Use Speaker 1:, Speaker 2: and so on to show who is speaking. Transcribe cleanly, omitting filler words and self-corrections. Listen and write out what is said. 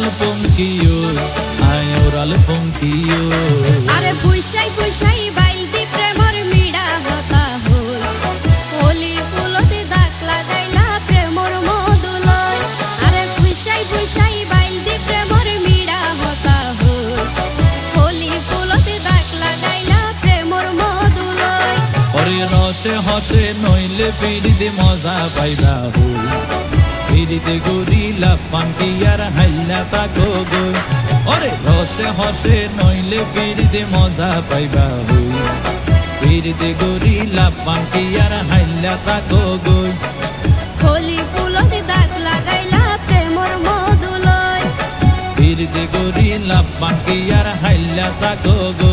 Speaker 1: Oral পঙ্কিও আয় oral পঙ্কিও
Speaker 2: আরে পুইসাই পুইসাই বাইলতি প্রেমর মিড়া হতা হল হোলি ফুলতে দাগ লাগাইলা প্রেমর মধুলয় আরে পুইসাই পুইসাই বাইলতি প্রেমর মিড়া হতা হল হোলি ফুলতে দাগ লাগাইলা প্রেমর মধুলয়
Speaker 1: ওরে রসে হসে নইলে পিড়িতে মজা পাইবা হই পিড়িতে গরিলা পান্তি আর হাইলা তাকো গই ওরে রসে হসে নইলে পিড়িতে মজা পাইবা হই পিড়িতে গরিলা পান্তি আর হাইলা তাকো গই
Speaker 2: হোলি ফুলতে দাগ লাগাইলা প্রেমর মধুলয়
Speaker 1: পিড়িতে গরিলা পান্তি আর হাইলা তাকো গই।